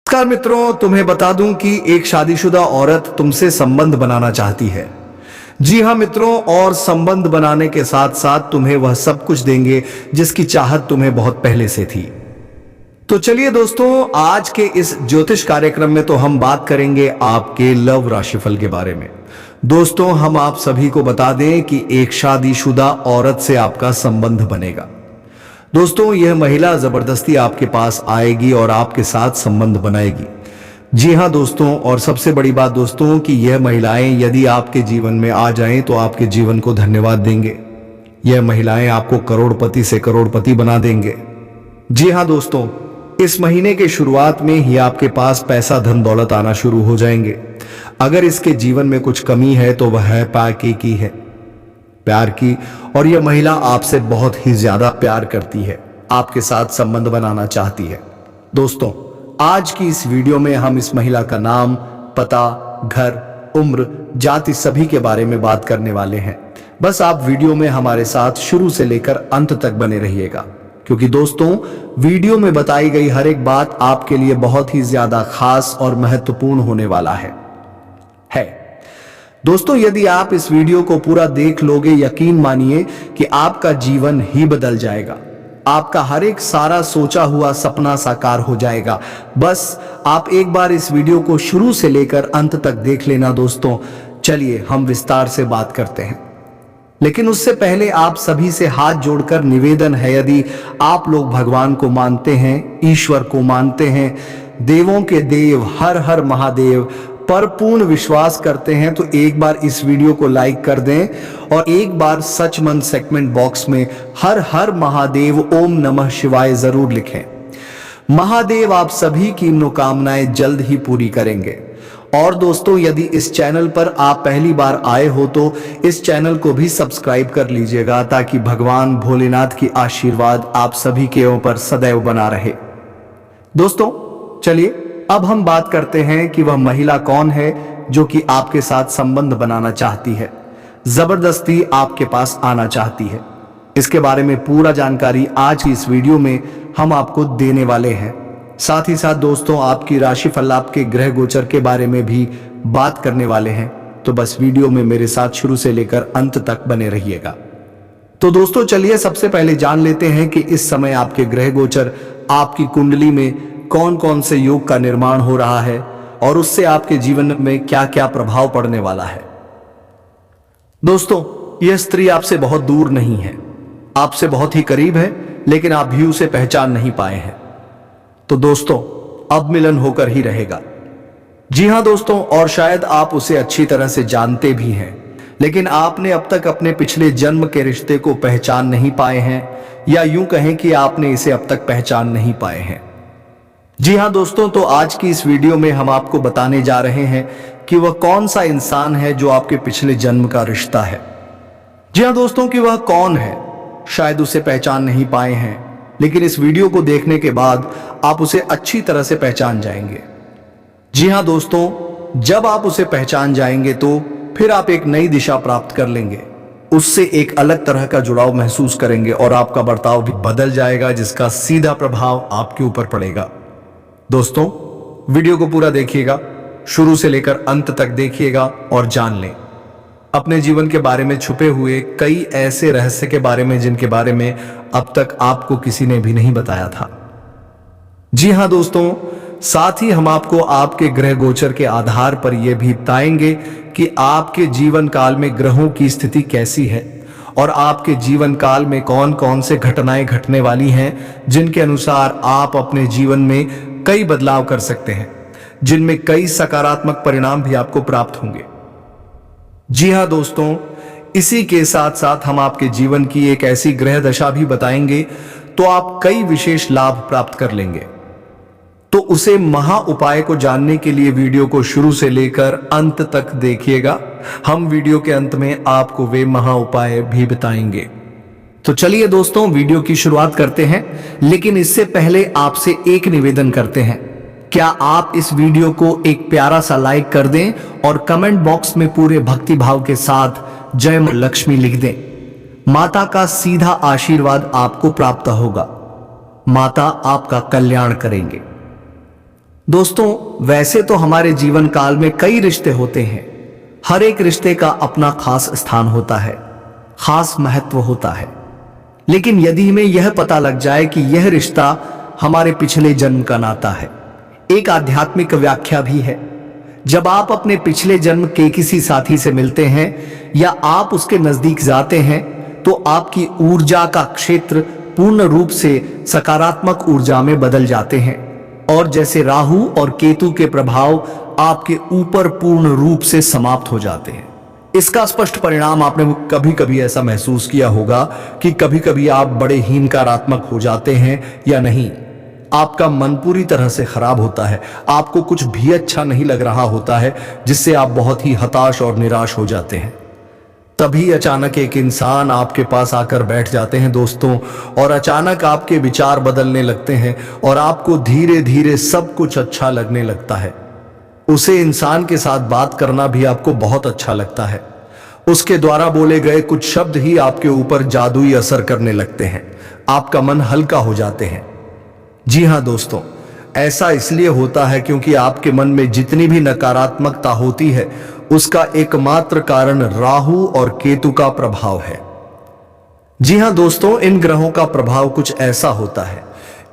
नमस्कार मित्रों, तुम्हें बता दूं कि एक शादीशुदा औरत तुमसे संबंध बनाना चाहती है। जी हां मित्रों, और संबंध बनाने के साथ साथ तुम्हें वह सब कुछ देंगे जिसकी चाहत तुम्हें बहुत पहले से थी। तो चलिए दोस्तों, आज के इस ज्योतिष कार्यक्रम में तो हम बात करेंगे आपके लव राशिफल के बारे में। दोस्तों, हम आप सभी को बता दें कि एक शादीशुदा औरत से आपका संबंध बनेगा। दोस्तों, यह महिला जबरदस्ती आपके पास आएगी और आपके साथ संबंध बनाएगी। जी हां दोस्तों, और सबसे बड़ी बात दोस्तों कि यह महिलाएं यदि आपके जीवन में आ जाएं तो आपके जीवन को धन्यवाद देंगे। यह महिलाएं आपको करोड़पति से करोड़पति बना देंगे। जी हां दोस्तों, इस महीने के शुरुआत में ही आपके पास पैसा धन दौलत आना शुरू हो जाएंगे। अगर इसके जीवन में कुछ कमी है तो वह है प्यार की, और यह महिला आपसे बहुत ही ज्यादा प्यार करती है, आपके साथ संबंध बनाना चाहती है। दोस्तों, आज की इस वीडियो में हम इस महिला का नाम, पता, घर, उम्र, जाति सभी के बारे में बात करने वाले हैं। बस आप वीडियो में हमारे साथ शुरू से लेकर अंत तक बने रहिएगा, क्योंकि दोस्तों वीडियो में बताई गई हर एक बात आपके लिए बहुत ही ज्यादा खास और महत्वपूर्ण होने वाला है। दोस्तों, यदि आप इस वीडियो को पूरा देख लोगे, यकीन मानिए कि आपका जीवन ही बदल जाएगा। आपका हर एक सारा सोचा हुआ सपना साकार हो जाएगा। बस आप एक बार इस वीडियो को शुरू से लेकर अंत तक देख लेना। दोस्तों, चलिए हम विस्तार से बात करते हैं, लेकिन उससे पहले आप सभी से हाथ जोड़कर निवेदन है, यदि आप लोग भगवान को मानते हैं, ईश्वर को मानते हैं, देवों के देव हर हर महादेव पर पूर्ण विश्वास करते हैं, तो एक बार इस वीडियो को लाइक कर दें और एक बार सच मन सेगमेंट बॉक्स में हर हर महादेव ओम नमः शिवाय जरूर लिखें। महादेव आप सभी की मनोकामनाएं जल्द ही पूरी करेंगे। और दोस्तों, यदि इस चैनल पर आप पहली बार आए हो तो इस चैनल को भी सब्सक्राइब कर लीजिएगा, ताकि भगवान भोलेनाथ की आशीर्वाद आप सभी के ऊपर सदैव बना रहे। दोस्तों, चलिए अब हम बात करते हैं कि वह महिला कौन है जो कि आपके साथ संबंध बनाना चाहती है, जबरदस्ती आपके पास आना चाहती है। इसके बारे में पूरा जानकारी आज की इस वीडियो में हम आपको देने वाले हैं। साथ ही साथ दोस्तों, आपकी राशिफल, आपके ग्रह गोचर के बारे में भी बात करने वाले हैं। तो बस वीडियो में मेरे साथ शुरू से लेकर अंत तक बने रहिएगा। तो दोस्तों, चलिए सबसे पहले जान लेते हैं कि इस समय आपके ग्रह गोचर, आपकी कुंडली में कौन कौन से योग का निर्माण हो रहा है और उससे आपके जीवन में क्या क्या प्रभाव पड़ने वाला है। दोस्तों, यह स्त्री आपसे बहुत दूर नहीं है, आपसे बहुत ही करीब है, लेकिन आप भी उसे पहचान नहीं पाए हैं। तो दोस्तों, अब मिलन होकर ही रहेगा। जी हां दोस्तों, और शायद आप उसे अच्छी तरह से जानते भी हैं, लेकिन आपने अब तक अपने पिछले जन्म के रिश्ते को पहचान नहीं पाए हैं, या यूं कहें कि आपने इसे अब तक पहचान नहीं पाए हैं। जी हां दोस्तों, तो आज की इस वीडियो में हम आपको बताने जा रहे हैं कि वह कौन सा इंसान है जो आपके पिछले जन्म का रिश्ता है। जी हां दोस्तों, कि वह कौन है, शायद उसे पहचान नहीं पाए हैं, लेकिन इस वीडियो को देखने के बाद आप उसे अच्छी तरह से पहचान जाएंगे। जी हां दोस्तों, जब आप उसे पहचान जाएंगे तो फिर आप एक नई दिशा प्राप्त कर लेंगे, उससे एक अलग तरह का जुड़ाव महसूस करेंगे और आपका बर्ताव भी बदल जाएगा, जिसका सीधा प्रभाव आपके ऊपर पड़ेगा। दोस्तों, वीडियो को पूरा देखिएगा, शुरू से लेकर अंत तक देखिएगा और जान लें अपने जीवन के बारे में छुपे हुए कई ऐसे रहस्य के बारे में जिनके बारे में अब तक आपको किसी ने भी नहीं बताया था। जी हां दोस्तों, साथ ही हम आपको आपके ग्रह गोचर के आधार पर यह भी बताएंगे कि आपके जीवन काल में ग्रहों की स्थिति कैसी है और आपके जीवन काल में कौन कौन से घटनाएं घटने वाली हैं, जिनके अनुसार आप अपने जीवन में कई बदलाव कर सकते हैं, जिनमें कई सकारात्मक परिणाम भी आपको प्राप्त होंगे। जी हां दोस्तों, इसी के साथ साथ हम आपके जीवन की एक ऐसी ग्रह दशा भी बताएंगे तो आप कई विशेष लाभ प्राप्त कर लेंगे। तो उसे महा उपाय को जानने के लिए वीडियो को शुरू से लेकर अंत तक देखिएगा। हम वीडियो के अंत में आपको वे महा उपाय भी बताएंगे। तो चलिए दोस्तों, वीडियो की शुरुआत करते हैं, लेकिन इससे पहले आपसे एक निवेदन करते हैं। क्या आप इस वीडियो को एक प्यारा सा लाइक कर दें और कमेंट बॉक्स में पूरे भक्ति भाव के साथ जय मां लक्ष्मी लिख दें। माता का सीधा आशीर्वाद आपको प्राप्त होगा। माता आपका कल्याण करेंगे। दोस्तों, वैसे तो हमारे जीवन काल में कई रिश्ते होते हैं। हर एक रिश्ते का अपना खास स्थान होता है, खास महत्व होता है। लेकिन यदि हमें यह पता लग जाए कि यह रिश्ता हमारे पिछले जन्म का नाता है, एक आध्यात्मिक व्याख्या भी है। जब आप अपने पिछले जन्म के किसी साथी से मिलते हैं या आप उसके नजदीक जाते हैं तो आपकी ऊर्जा का क्षेत्र पूर्ण रूप से सकारात्मक ऊर्जा में बदल जाते हैं और जैसे राहु और केतु के प्रभाव आपके ऊपर पूर्ण रूप से समाप्त हो जाते हैं। इसका स्पष्ट परिणाम आपने कभी कभी ऐसा महसूस किया होगा कि कभी कभी आप बड़े ही नकारात्मक हो जाते हैं या नहीं। आपका मन पूरी तरह से खराब होता है, आपको कुछ भी अच्छा नहीं लग रहा होता है, जिससे आप बहुत ही हताश और निराश हो जाते हैं। तभी अचानक एक इंसान आपके पास आकर बैठ जाते हैं दोस्तों, और अचानक आपके विचार बदलने लगते हैं और आपको धीरे धीरे सब कुछ अच्छा लगने लगता है। उसे इंसान के साथ बात करना भी आपको बहुत अच्छा लगता है। उसके द्वारा बोले गए कुछ शब्द ही आपके ऊपर जादुई असर करने लगते हैं, आपका मन हल्का हो जाते हैं। जी हाँ दोस्तों, ऐसा इसलिए होता है क्योंकि आपके मन में जितनी भी नकारात्मकता होती है उसका एकमात्र कारण राहु और केतु का प्रभाव है। जी हाँ दोस्तों, इन ग्रहों का प्रभाव कुछ ऐसा होता है,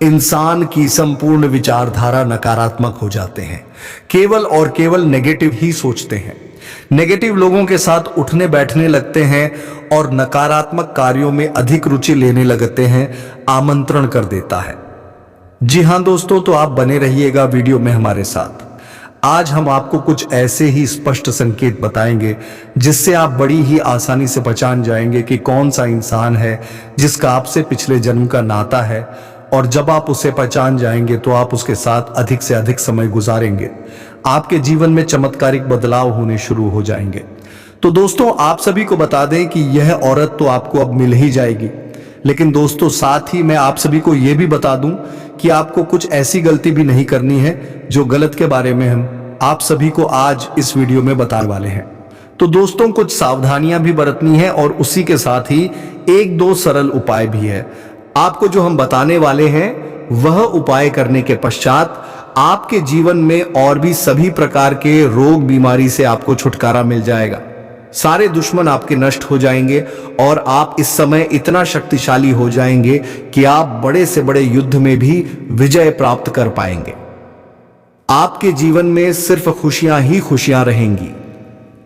इंसान की संपूर्ण विचारधारा नकारात्मक हो जाते हैं, केवल और केवल नेगेटिव ही सोचते हैं, नेगेटिव लोगों के साथ उठने बैठने लगते हैं और नकारात्मक कार्यों में अधिक रुचि लेने लगते हैं, आमंत्रण कर देता है। जी हाँ दोस्तों, तो आप बने रहिएगा वीडियो में हमारे साथ। आज हम आपको कुछ ऐसे ही स्पष्ट संकेत बताएंगे जिससे आप बड़ी ही आसानी से पहचान जाएंगे कि कौन सा इंसान है जिसका आपसे पिछले जन्म का नाता है, और जब आप उसे पहचान जाएंगे तो आप उसके साथ अधिक से अधिक समय गुजारेंगे, आपके जीवन में चमत्कारिक बदलाव होने शुरू हो जाएंगे। तो दोस्तों, आप सभी को बता दें कि यह औरत तो आपको अब मिल ही जाएगी, लेकिन दोस्तों साथ ही मैं आप सभी को यह भी बता दूं कि आपको कुछ ऐसी गलती भी नहीं करनी है जो गलत के बारे में हम आप सभी को आज इस वीडियो में बताने वाले हैं। तो दोस्तों, कुछ सावधानियां भी बरतनी है और उसी के साथ ही एक दो सरल उपाय भी है। आपको जो हम बताने वाले हैं वह उपाय करने के पश्चात आपके जीवन में और भी सभी प्रकार के रोग बीमारी से आपको छुटकारा मिल जाएगा, सारे दुश्मन आपके नष्ट हो जाएंगे और आप इस समय इतना शक्तिशाली हो जाएंगे कि आप बड़े से बड़े युद्ध में भी विजय प्राप्त कर पाएंगे। आपके जीवन में सिर्फ खुशियां ही खुशियां रहेंगी।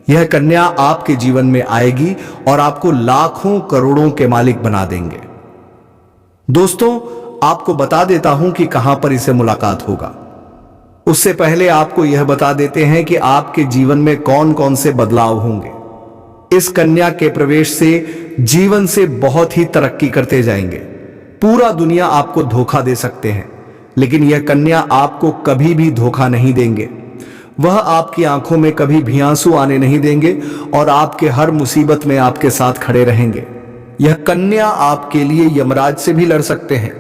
यह कन्या आपके जीवन में आएगी और आपको लाखों करोड़ों के मालिक बना देंगे। दोस्तों, आपको बता देता हूं कि कहां पर इसे मुलाकात होगा। उससे पहले आपको यह बता देते हैं कि आपके जीवन में कौन कौन से बदलाव होंगे। इस कन्या के प्रवेश से जीवन से बहुत ही तरक्की करते जाएंगे। पूरा दुनिया आपको धोखा दे सकते हैं, लेकिन यह कन्या आपको कभी भी धोखा नहीं देंगे। वह आपकी आंखों में कभी भी आंसू आने नहीं देंगे और आपके हर मुसीबत में आपके साथ खड़े रहेंगे। यह कन्या आपके लिए यमराज से भी लड़ सकते हैं।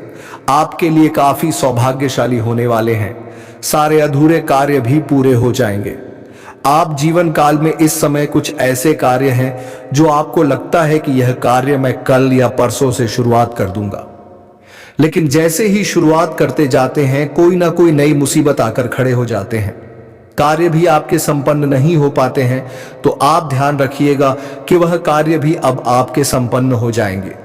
आपके लिए काफी सौभाग्यशाली होने वाले हैं। सारे अधूरे कार्य भी पूरे हो जाएंगे। आप जीवन काल में इस समय कुछ ऐसे कार्य हैं जो आपको लगता है कि यह कार्य मैं कल या परसों से शुरुआत कर दूंगा, लेकिन जैसे ही शुरुआत करते जाते हैं कोई ना कोई नई मुसीबत आकर खड़े हो जाते हैं। कार्य भी आपके संपन्न नहीं हो पाते हैं, तो आप ध्यान रखिएगा कि वह कार्य भी अब आपके संपन्न हो जाएंगे।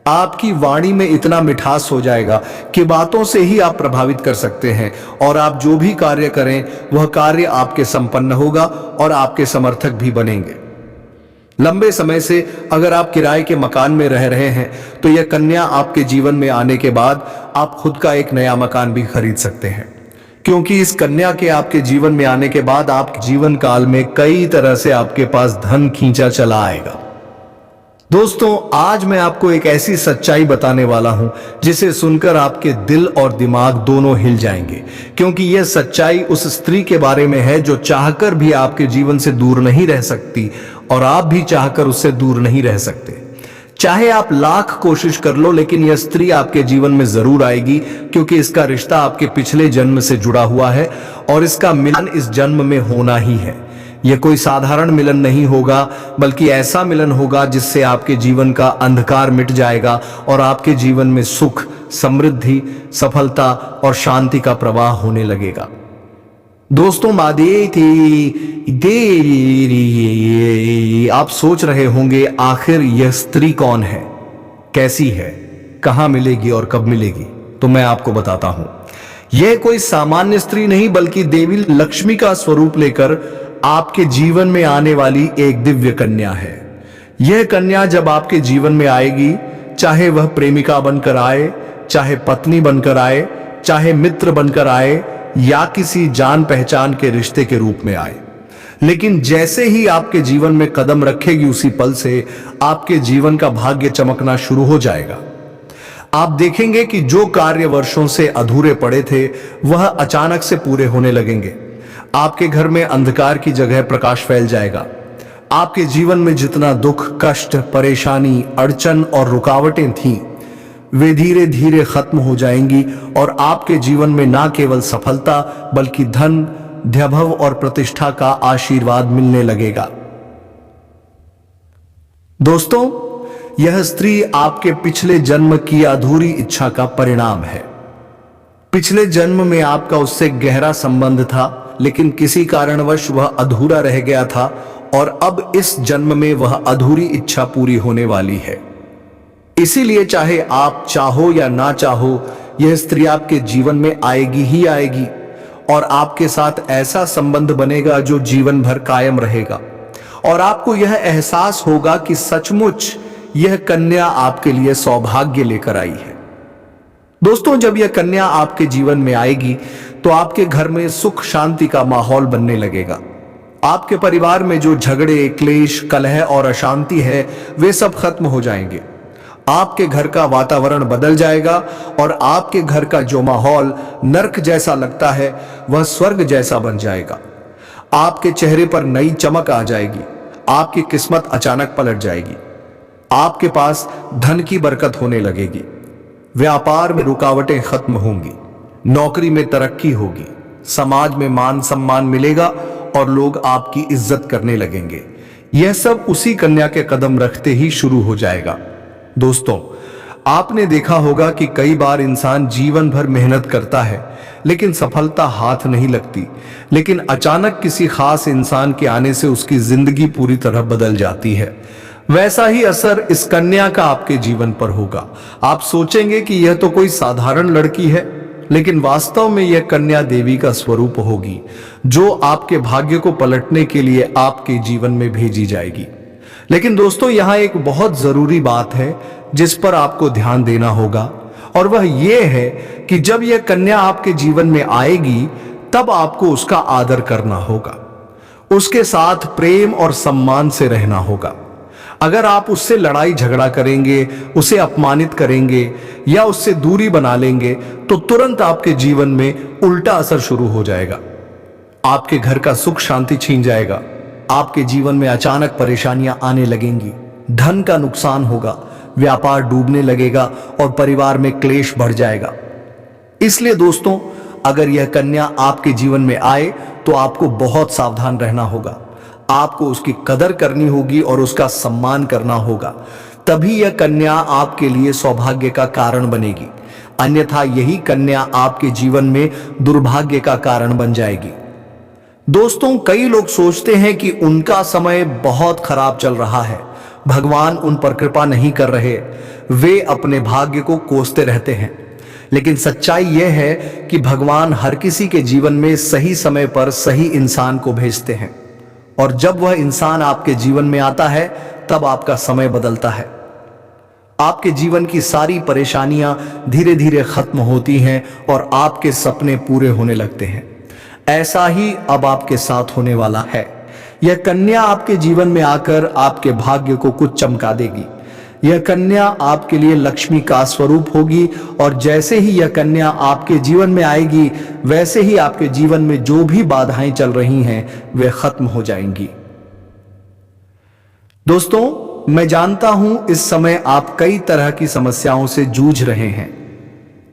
आपकी वाणी में इतना मिठास हो जाएगा कि बातों से ही आप प्रभावित कर सकते हैं और आप जो भी कार्य करें वह कार्य आपके संपन्न होगा और आपके समर्थक भी बनेंगे। लंबे समय से अगर आप किराए के मकान में रह रहे हैं तो यह कन्या आपके जीवन में आने के बाद आप खुद का एक नया मकान भी खरीद सकते हैं, क्योंकि इस कन्या के आपके जीवन में आने के बाद आपके जीवन काल में कई तरह से आपके पास धन खींचा चला आएगा। दोस्तों, आज मैं आपको एक ऐसी सच्चाई बताने वाला हूं जिसे सुनकर आपके दिल और दिमाग दोनों हिल जाएंगे, क्योंकि यह सच्चाई उस स्त्री के बारे में है जो चाहकर भी आपके जीवन से दूर नहीं रह सकती और आप भी चाहकर उससे दूर नहीं रह सकते। चाहे आप लाख कोशिश कर लो, लेकिन यह स्त्री आपके जीवन में जरूर आएगी, क्योंकि इसका रिश्ता आपके पिछले जन्म से जुड़ा हुआ है और इसका मिलन इस जन्म में होना ही है। यह कोई साधारण मिलन नहीं होगा, बल्कि ऐसा मिलन होगा जिससे आपके जीवन का अंधकार मिट जाएगा और आपके जीवन में सुख, समृद्धि, सफलता और शांति का प्रवाह होने लगेगा। दोस्तों आप सोच रहे होंगे आखिर यह स्त्री कौन है, कैसी है, कहां मिलेगी और कब मिलेगी। तो मैं आपको बताता हूं, यह कोई सामान्य स्त्री नहीं बल्कि देवी लक्ष्मी का स्वरूप लेकर आपके जीवन में आने वाली एक दिव्य कन्या है। यह कन्या जब आपके जीवन में आएगी, चाहे वह प्रेमिका बनकर आए, चाहे पत्नी बनकर आए, चाहे मित्र बनकर आए या किसी जान पहचान के रिश्ते के रूप में आए, लेकिन जैसे ही आपके जीवन में कदम रखेगी उसी पल से आपके जीवन का भाग्य चमकना शुरू हो जाएगा। आप देखेंगे कि जो कार्य वर्षों से अधूरे पड़े थे वह अचानक से पूरे होने लगेंगे। आपके घर में अंधकार की जगह प्रकाश फैल जाएगा। आपके जीवन में जितना दुख, कष्ट, परेशानी, अड़चन और रुकावटें थीं, वे धीरे धीरे खत्म हो जाएंगी और आपके जीवन में ना केवल सफलता बल्कि धन, वैभव और प्रतिष्ठा का आशीर्वाद मिलने लगेगा। दोस्तों, यह स्त्री आपके पिछले जन्म की अधूरी इच्छा का परिणाम है। पिछले जन्म में आपका उससे गहरा संबंध था, लेकिन किसी कारणवश वह अधूरा रह गया था और अब इस जन्म में वह अधूरी इच्छा पूरी होने वाली है। इसीलिए चाहे आप चाहो या ना चाहो, यह स्त्री आपके जीवन में आएगी ही आएगी और आपके साथ ऐसा संबंध बनेगा जो जीवन भर कायम रहेगा और आपको यह एहसास होगा कि सचमुच यह कन्या आपके लिए सौभाग्य लेकर आई है। दोस्तों, जब यह कन्या आपके जीवन में आएगी तो आपके घर में सुख शांति का माहौल बनने लगेगा। आपके परिवार में जो झगड़े, क्लेश, कलह और अशांति है वे सब खत्म हो जाएंगे। आपके घर का वातावरण बदल जाएगा और आपके घर का जो माहौल नर्क जैसा लगता है वह स्वर्ग जैसा बन जाएगा। आपके चेहरे पर नई चमक आ जाएगी। आपकी किस्मत अचानक पलट जाएगी। आपके पास धन की बरकत होने लगेगी। व्यापार में रुकावटें खत्म होंगी। नौकरी में तरक्की होगी। समाज में मान सम्मान मिलेगा और लोग आपकी इज्जत करने लगेंगे। यह सब उसी कन्या के कदम रखते ही शुरू हो जाएगा। दोस्तों, आपने देखा होगा कि कई बार इंसान जीवन भर मेहनत करता है लेकिन सफलता हाथ नहीं लगती, लेकिन अचानक किसी खास इंसान के आने से उसकी जिंदगी पूरी तरह बदल जाती है। वैसा ही असर इस कन्या का आपके जीवन पर होगा। आप सोचेंगे कि यह तो कोई साधारण लड़की है, लेकिन वास्तव में यह कन्या देवी का स्वरूप होगी जो आपके भाग्य को पलटने के लिए आपके जीवन में भेजी जाएगी। लेकिन दोस्तों, यहां एक बहुत जरूरी बात है जिस पर आपको ध्यान देना होगा और वह यह है कि जब यह कन्या आपके जीवन में आएगी तब आपको उसका आदर करना होगा। उसके साथ प्रेम और सम्मान से रहना होगा। अगर आप उससे लड़ाई झगड़ा करेंगे, उसे अपमानित करेंगे या उससे दूरी बना लेंगे तो तुरंत आपके जीवन में उल्टा असर शुरू हो जाएगा। आपके घर का सुख शांति छीन जाएगा। आपके जीवन में अचानक परेशानियां आने लगेंगी। धन का नुकसान होगा, व्यापार डूबने लगेगा और परिवार में क्लेश बढ़ जाएगा। इसलिए दोस्तों, अगर यह कन्या आपके जीवन में आए तो आपको बहुत सावधान रहना होगा। आपको उसकी कदर करनी होगी और उसका सम्मान करना होगा। तभी यह कन्या आपके लिए सौभाग्य का कारण बनेगी, अन्यथा यही कन्या आपके जीवन में दुर्भाग्य का कारण बन जाएगी। दोस्तों, कई लोग सोचते हैं कि उनका समय बहुत खराब चल रहा है, भगवान उन पर कृपा नहीं कर रहे, वे अपने भाग्य को कोसते रहते हैं। लेकिन सच्चाई यह है कि भगवान हर किसी के जीवन में सही समय पर सही इंसान को भेजते हैं और जब वह इंसान आपके जीवन में आता है तब आपका समय बदलता है। आपके जीवन की सारी परेशानियां धीरे धीरे खत्म होती हैं और आपके सपने पूरे होने लगते हैं। ऐसा ही अब आपके साथ होने वाला है। यह कन्या आपके जीवन में आकर आपके भाग्य को कुछ चमका देगी। यह कन्या आपके लिए लक्ष्मी का स्वरूप होगी और जैसे ही यह कन्या आपके जीवन में आएगी वैसे ही आपके जीवन में जो भी बाधाएं चल रही हैं वे खत्म हो जाएंगी। दोस्तों, मैं जानता हूं इस समय आप कई तरह की समस्याओं से जूझ रहे हैं।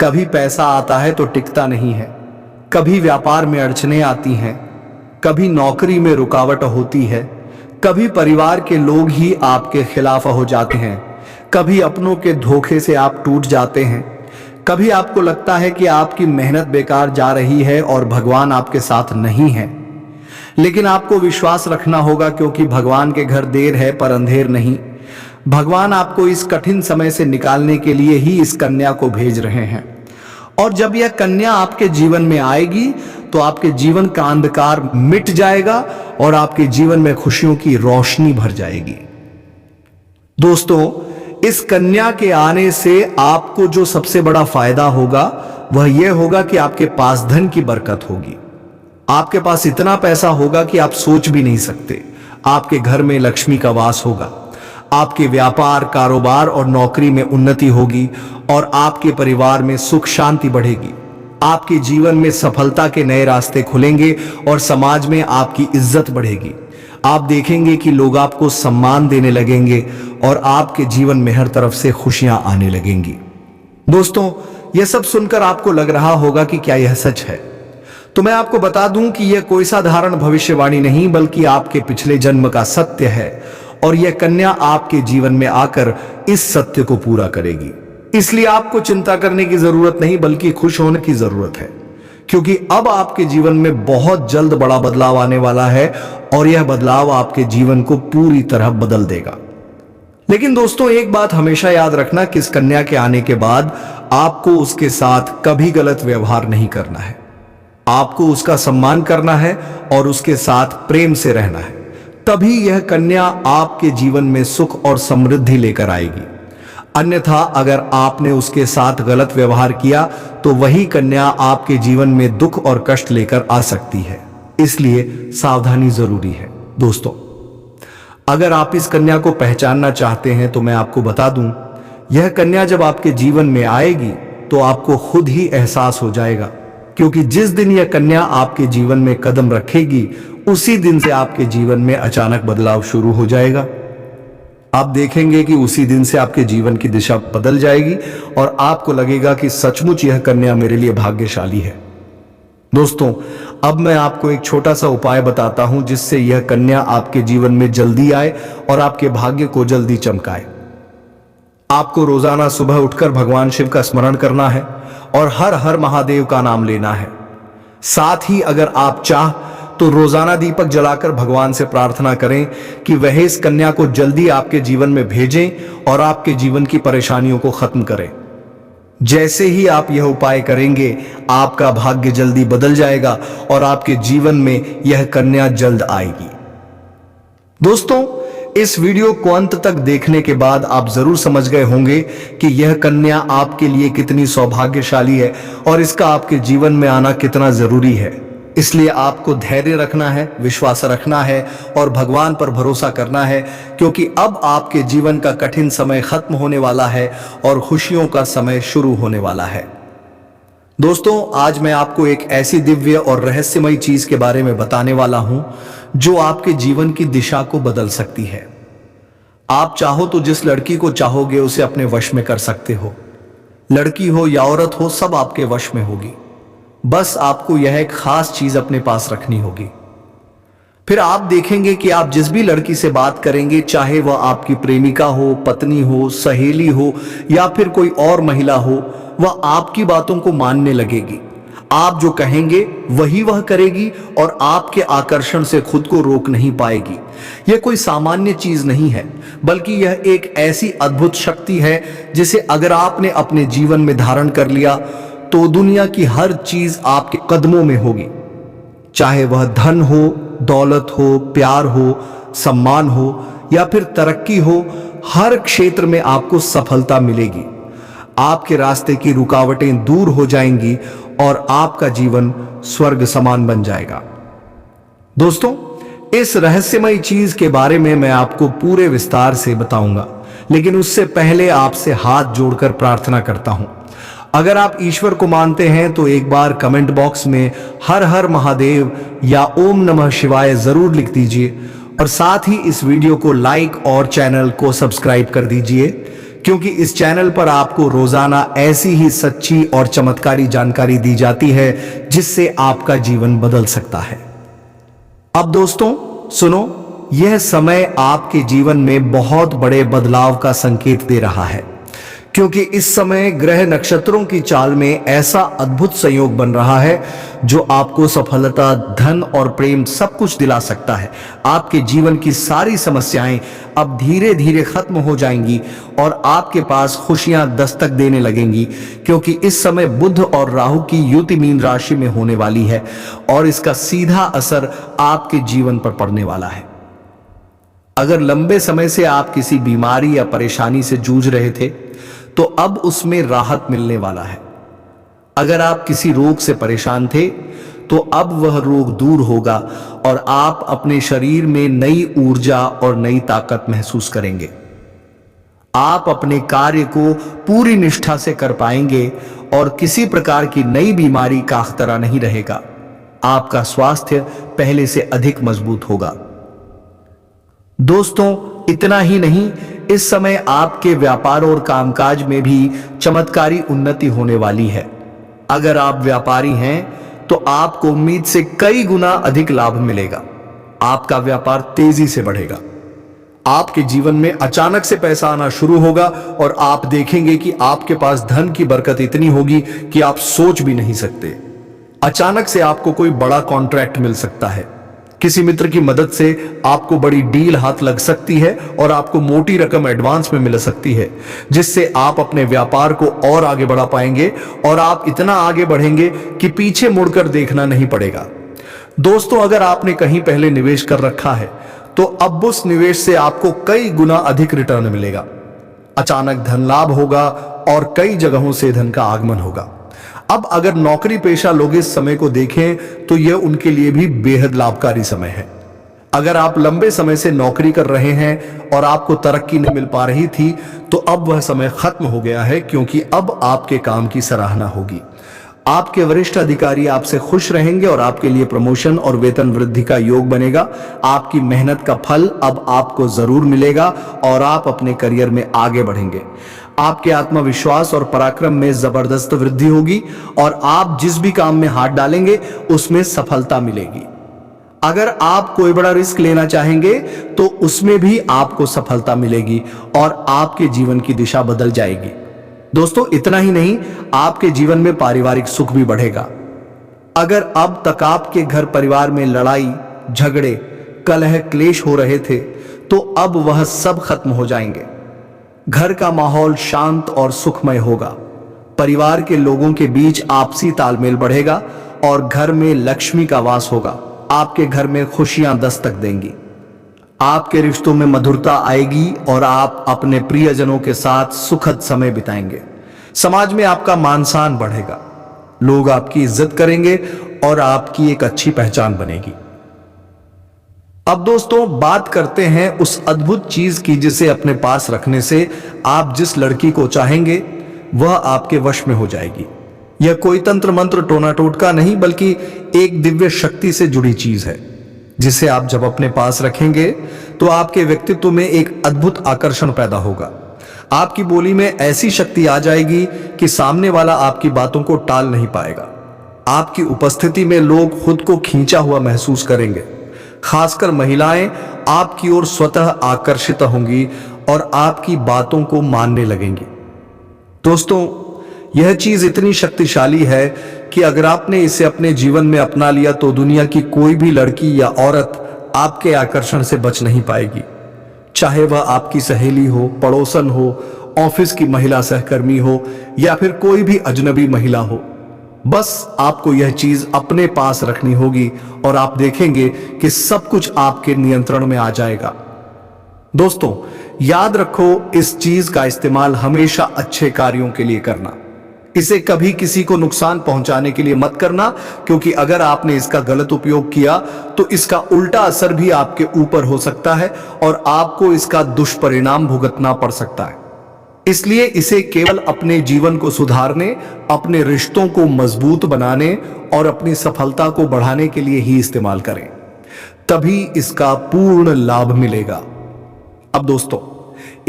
कभी पैसा आता है तो टिकता नहीं है, कभी व्यापार में अड़चनें आती हैं, कभी नौकरी में रुकावट होती है, कभी परिवार के लोग ही आपके खिलाफ हो जाते हैं, कभी अपनों के धोखे से आप टूट जाते हैं, कभी आपको लगता है कि आपकी मेहनत बेकार जा रही है और भगवान आपके साथ नहीं है, लेकिन आपको विश्वास रखना होगा, क्योंकि भगवान के घर देर है पर अंधेर नहीं। भगवान आपको इस कठिन समय से निकालने के लिए ही इस कन्या को भेज रहे हैं। और जब यह कन्या आपके जीवन में आएगी तो आपके जीवन का अंधकार मिट जाएगा और आपके जीवन में खुशियों की रोशनी भर जाएगी। दोस्तों, इस कन्या के आने से आपको जो सबसे बड़ा फायदा होगा वह यह होगा कि आपके पास धन की बरकत होगी। आपके पास इतना पैसा होगा कि आप सोच भी नहीं सकते। आपके घर में लक्ष्मी का वास होगा। आपके व्यापार, कारोबार और नौकरी में उन्नति होगी और आपके परिवार में सुख शांति बढ़ेगी। आपके जीवन में सफलता के नए रास्ते खुलेंगे और समाज में आपकी इज्जत बढ़ेगी। आप देखेंगे कि लोग आपको सम्मान देने लगेंगे और आपके जीवन में हर तरफ से खुशियां आने लगेंगी। दोस्तों, यह सब सुनकर आपको लग रहा होगा कि क्या यह सच है? तो मैं आपको बता दूं कि यह कोई साधारण भविष्यवाणी नहीं, बल्कि आपके पिछले जन्म का सत्य है और यह कन्या आपके जीवन में आकर इस सत्य को पूरा करेगी। इसलिए आपको चिंता करने की जरूरत नहीं, बल्कि खुश होने की जरूरत है, क्योंकि अब आपके जीवन में बहुत जल्द बड़ा बदलाव आने वाला है और यह बदलाव आपके जीवन को पूरी तरह बदल देगा। लेकिन दोस्तों, एक बात हमेशा याद रखना कि इस कन्या के आने के बाद आपको उसके साथ कभी गलत व्यवहार नहीं करना है। आपको उसका सम्मान करना है और उसके साथ प्रेम से रहना है। तभी यह कन्या आपके जीवन में सुख और समृद्धि लेकर आएगी। अन्यथा अगर आपने उसके साथ गलत व्यवहार किया तो वही कन्या आपके जीवन में दुख और कष्ट लेकर आ सकती है। इसलिए सावधानी जरूरी है। दोस्तों, अगर आप इस कन्या को पहचानना चाहते हैं तो मैं आपको बता दूं, यह कन्या जब आपके जीवन में आएगी तो आपको खुद ही एहसास हो जाएगा, क्योंकि जिस दिन यह कन्या आपके जीवन में कदम रखेगी उसी दिन से आपके जीवन में अचानक बदलाव शुरू हो जाएगा। आप देखेंगे कि उसी दिन से आपके जीवन की दिशा बदल जाएगी और आपको लगेगा कि सचमुच यह कन्या मेरे लिए भाग्यशाली है। दोस्तों, अब मैं आपको एक छोटा सा उपाय बताता हूं जिससे यह कन्या आपके जीवन में जल्दी आए और आपके भाग्य को जल्दी चमकाए। आपको रोजाना सुबह उठकर भगवान शिव का स्मरण करना है और हर हर महादेव का नाम लेना है। साथ ही अगर आप चाह तो रोजाना दीपक जलाकर भगवान से प्रार्थना करें कि वह इस कन्या को जल्दी आपके जीवन में भेजें और आपके जीवन की परेशानियों को खत्म करें। जैसे ही आप यह उपाय करेंगे, आपका भाग्य जल्दी बदल जाएगा और आपके जीवन में यह कन्या जल्द आएगी। दोस्तों, इस वीडियो को अंत तक देखने के बाद आप जरूर समझ गए होंगे कि यह कन्या आपके लिए कितनी सौभाग्यशाली है और इसका आपके जीवन में आना कितना जरूरी है। इसलिए आपको धैर्य रखना है, विश्वास रखना है और भगवान पर भरोसा करना है, क्योंकि अब आपके जीवन का कठिन समय खत्म होने वाला है और खुशियों का समय शुरू होने वाला है। दोस्तों, आज मैं आपको एक ऐसी दिव्य और रहस्यमयी चीज के बारे में बताने वाला हूं जो आपके जीवन की दिशा को बदल सकती है। आप चाहो तो जिस लड़की को चाहोगे उसे अपने वश में कर सकते हो। लड़की हो या औरत हो, सब आपके वश में होगी। बस आपको यह एक खास चीज अपने पास रखनी होगी। फिर आप देखेंगे कि आप जिस भी लड़की से बात करेंगे, चाहे वह आपकी प्रेमिका हो, पत्नी हो, सहेली हो या फिर कोई और महिला हो, वह आपकी बातों को मानने लगेगी। आप जो कहेंगे वही वह करेगी और आपके आकर्षण से खुद को रोक नहीं पाएगी। यह कोई सामान्य चीज नहीं है, बल्कि यह एक ऐसी अद्भुत शक्ति है जिसे अगर आपने अपने जीवन में धारण कर लिया तो दुनिया की हर चीज आपके कदमों में होगी। चाहे वह धन हो, दौलत हो, प्यार हो, सम्मान हो या फिर तरक्की हो, हर क्षेत्र में आपको सफलता मिलेगी। आपके रास्ते की रुकावटें दूर हो जाएंगी और आपका जीवन स्वर्ग समान बन जाएगा। दोस्तों, इस रहस्यमयी चीज के बारे में मैं आपको पूरे विस्तार से बताऊंगा, लेकिन उससे पहले आपसे हाथ जोड़कर प्रार्थना करता हूं। अगर आप ईश्वर को मानते हैं तो एक बार कमेंट बॉक्स में हर हर महादेव या ओम नमः शिवाय जरूर लिख दीजिए और साथ ही इस वीडियो को लाइक और चैनल को सब्सक्राइब कर दीजिए, क्योंकि इस चैनल पर आपको रोजाना ऐसी ही सच्ची और चमत्कारी जानकारी दी जाती है जिससे आपका जीवन बदल सकता है। अब दोस्तों सुनो, यह समय आपके जीवन में बहुत बड़े बदलाव का संकेत दे रहा है, क्योंकि इस समय ग्रह नक्षत्रों की चाल में ऐसा अद्भुत संयोग बन रहा है जो आपको सफलता, धन और प्रेम सब कुछ दिला सकता है। आपके जीवन की सारी समस्याएं अब धीरे धीरे खत्म हो जाएंगी और आपके पास खुशियां दस्तक देने लगेंगी, क्योंकि इस समय बुध और राहु की युति मीन राशि में होने वाली है और इसका सीधा असर आपके जीवन पर पड़ने वाला है। अगर लंबे समय से आप किसी बीमारी या परेशानी से जूझ रहे थे तो अब उसमें राहत मिलने वाला है। अगर आप किसी रोग से परेशान थे तो अब वह रोग दूर होगा और आप अपने शरीर में नई ऊर्जा और नई ताकत महसूस करेंगे। आप अपने कार्य को पूरी निष्ठा से कर पाएंगे और किसी प्रकार की नई बीमारी का खतरा नहीं रहेगा। आपका स्वास्थ्य पहले से अधिक मजबूत होगा। दोस्तों, इतना ही नहीं, इस समय आपके व्यापार और कामकाज में भी चमत्कारी उन्नति होने वाली है। अगर आप व्यापारी हैं तो आपको उम्मीद से कई गुना अधिक लाभ मिलेगा। आपका व्यापार तेजी से बढ़ेगा। आपके जीवन में अचानक से पैसा आना शुरू होगा और आप देखेंगे कि आपके पास धन की बरकत इतनी होगी कि आप सोच भी नहीं सकते। अचानक से आपको कोई बड़ा कॉन्ट्रैक्ट मिल सकता है। किसी मित्र की मदद से आपको बड़ी डील हाथ लग सकती है और आपको मोटी रकम एडवांस में मिल सकती है, जिससे आप अपने व्यापार को और आगे बढ़ा पाएंगे और आप इतना आगे बढ़ेंगे कि पीछे मुड़कर देखना नहीं पड़ेगा। दोस्तों, अगर आपने कहीं पहले निवेश कर रखा है तो अब उस निवेश से आपको कई गुना अधिक रिटर्न मिलेगा। अचानक धन लाभ होगा और कई जगहों से धन का आगमन होगा। अब अगर नौकरी पेशा लोग इस समय को देखें तो यह उनके लिए भी बेहद लाभकारी समय है। अगर आप लंबे समय से नौकरी कर रहे हैं और आपको तरक्की नहीं मिल पा रही थी तो अब वह समय खत्म हो गया है, क्योंकि अब आपके काम की सराहना होगी। आपके वरिष्ठ अधिकारी आपसे खुश रहेंगे और आपके लिए प्रमोशन और वेतन वृद्धि का योग बनेगा। आपकी मेहनत का फल अब आपको जरूर मिलेगा और आप अपने करियर में आगे बढ़ेंगे। आपके आत्मविश्वास और पराक्रम में जबरदस्त वृद्धि होगी और आप जिस भी काम में हाथ डालेंगे उसमें सफलता मिलेगी। अगर आप कोई बड़ा रिस्क लेना चाहेंगे तो उसमें भी आपको सफलता मिलेगी और आपके जीवन की दिशा बदल जाएगी। दोस्तों, इतना ही नहीं, आपके जीवन में पारिवारिक सुख भी बढ़ेगा। अगर अब तक आपके घर परिवार में लड़ाई, झगड़े, कलह, क्लेश हो रहे थे तो अब वह सब खत्म हो जाएंगे। घर का माहौल शांत और सुखमय होगा। परिवार के लोगों के बीच आपसी तालमेल बढ़ेगा और घर में लक्ष्मी का वास होगा। आपके घर में खुशियां दस्तक देंगी। आपके रिश्तों में मधुरता आएगी और आप अपने प्रियजनों के साथ सुखद समय बिताएंगे। समाज में आपका मान सम्मान बढ़ेगा। लोग आपकी इज्जत करेंगे और आपकी एक अच्छी पहचान बनेगी। अब दोस्तों, बात करते हैं उस अद्भुत चीज की जिसे अपने पास रखने से आप जिस लड़की को चाहेंगे वह आपके वश में हो जाएगी। यह कोई तंत्र मंत्र टोना टोटका नहीं, बल्कि एक दिव्य शक्ति से जुड़ी चीज है, जिसे आप जब अपने पास रखेंगे तो आपके व्यक्तित्व में एक अद्भुत आकर्षण पैदा होगा। आपकी बोली में ऐसी शक्ति आ जाएगी कि सामने वाला आपकी बातों को टाल नहीं पाएगा। आपकी उपस्थिति में लोग खुद को खींचा हुआ महसूस करेंगे। खासकर महिलाएं आपकी ओर स्वतः आकर्षित होंगी और आपकी बातों को मानने लगेंगी। दोस्तों, यह चीज इतनी शक्तिशाली है कि अगर आपने इसे अपने जीवन में अपना लिया तो दुनिया की कोई भी लड़की या औरत आपके आकर्षण से बच नहीं पाएगी। चाहे वह आपकी सहेली हो, पड़ोसन हो, ऑफिस की महिला सहकर्मी हो या फिर कोई भी अजनबी महिला हो। बस आपको यह चीज अपने पास रखनी होगी और आप देखेंगे कि सब कुछ आपके नियंत्रण में आ जाएगा। दोस्तों, याद रखो, इस चीज का इस्तेमाल हमेशा अच्छे कार्यों के लिए करना। इसे कभी किसी को नुकसान पहुंचाने के लिए मत करना, क्योंकि अगर आपने इसका गलत उपयोग किया तो इसका उल्टा असर भी आपके ऊपर हो सकता है और आपको इसका दुष्परिणाम भुगतना पड़ सकता है। इसलिए इसे केवल अपने जीवन को सुधारने, अपने रिश्तों को मजबूत बनाने और अपनी सफलता को बढ़ाने के लिए ही इस्तेमाल करें, तभी इसका पूर्ण लाभ मिलेगा। अब दोस्तों,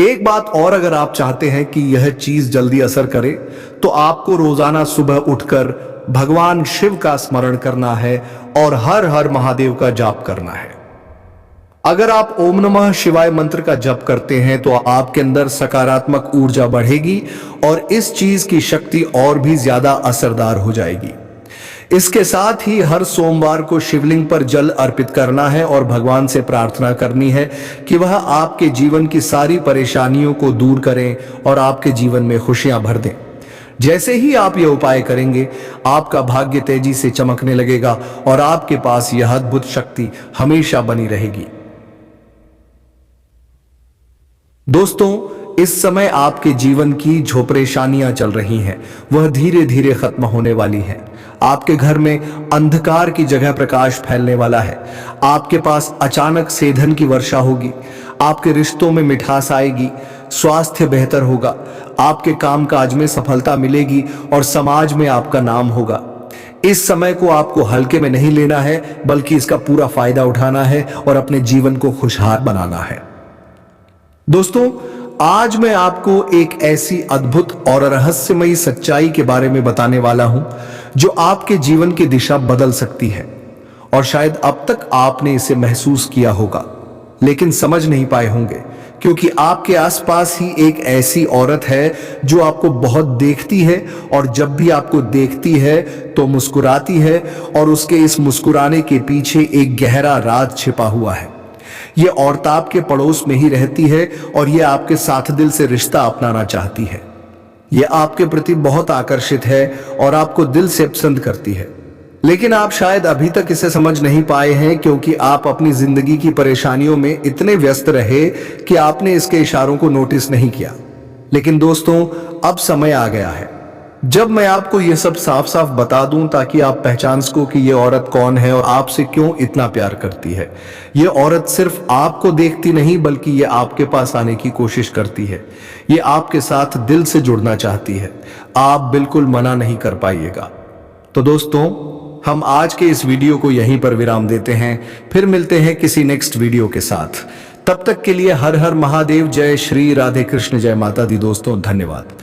एक बात और, अगर आप चाहते हैं कि यह चीज जल्दी असर करे तो आपको रोजाना सुबह उठकर भगवान शिव का स्मरण करना है और हर हर महादेव का जाप करना है। अगर आप ओम नमः शिवाय मंत्र का जप करते हैं तो आपके अंदर सकारात्मक ऊर्जा बढ़ेगी और इस चीज की शक्ति और भी ज्यादा असरदार हो जाएगी। इसके साथ ही हर सोमवार को शिवलिंग पर जल अर्पित करना है और भगवान से प्रार्थना करनी है कि वह आपके जीवन की सारी परेशानियों को दूर करें और आपके जीवन में खुशियां भर दें। जैसे ही आप ये उपाय करेंगे, आपका भाग्य तेजी से चमकने लगेगा और आपके पास यह अद्भुत शक्ति हमेशा बनी रहेगी। दोस्तों, इस समय आपके जीवन की जो परेशानियां चल रही हैं, वह धीरे धीरे खत्म होने वाली हैं। आपके घर में अंधकार की जगह प्रकाश फैलने वाला है। आपके पास अचानक से धन की वर्षा होगी। आपके रिश्तों में मिठास आएगी। स्वास्थ्य बेहतर होगा। आपके कामकाज में सफलता मिलेगी और समाज में आपका नाम होगा। इस समय को आपको हल्के में नहीं लेना है, बल्कि इसका पूरा फायदा उठाना है और अपने जीवन को खुशहाल बनाना है। दोस्तों, आज मैं आपको एक ऐसी अद्भुत और रहस्यमयी सच्चाई के बारे में बताने वाला हूं जो आपके जीवन की दिशा बदल सकती है। और शायद अब तक आपने इसे महसूस किया होगा, लेकिन समझ नहीं पाए होंगे, क्योंकि आपके आसपास ही एक ऐसी औरत है जो आपको बहुत देखती है और जब भी आपको देखती है तो मुस्कुराती है, और उसके इस मुस्कुराने के पीछे एक गहरा राज छिपा हुआ है। ये औरत आपके पड़ोस में ही रहती है और ये आपके साथ दिल से रिश्ता अपनाना चाहती है। ये आपके प्रति बहुत आकर्षित है और आपको दिल से पसंद करती है, लेकिन आप शायद अभी तक इसे समझ नहीं पाए हैं, क्योंकि आप अपनी जिंदगी की परेशानियों में इतने व्यस्त रहे कि आपने इसके इशारों को नोटिस नहीं किया। लेकिन दोस्तों, अब समय आ गया है जब मैं आपको यह सब साफ साफ बता दूं, ताकि आप पहचान सको कि यह औरत कौन है और आपसे क्यों इतना प्यार करती है। यह औरत सिर्फ आपको देखती नहीं, बल्कि यह आपके पास आने की कोशिश करती है। यह आपके साथ दिल से जुड़ना चाहती है। आप बिल्कुल मना नहीं कर पाइएगा। तो दोस्तों, हम आज के इस वीडियो को यहीं पर विराम देते हैं। फिर मिलते हैं किसी नेक्स्ट वीडियो के साथ। तब तक के लिए हर हर महादेव। जय श्री राधे कृष्ण, जय माता दी। दोस्तों, धन्यवाद।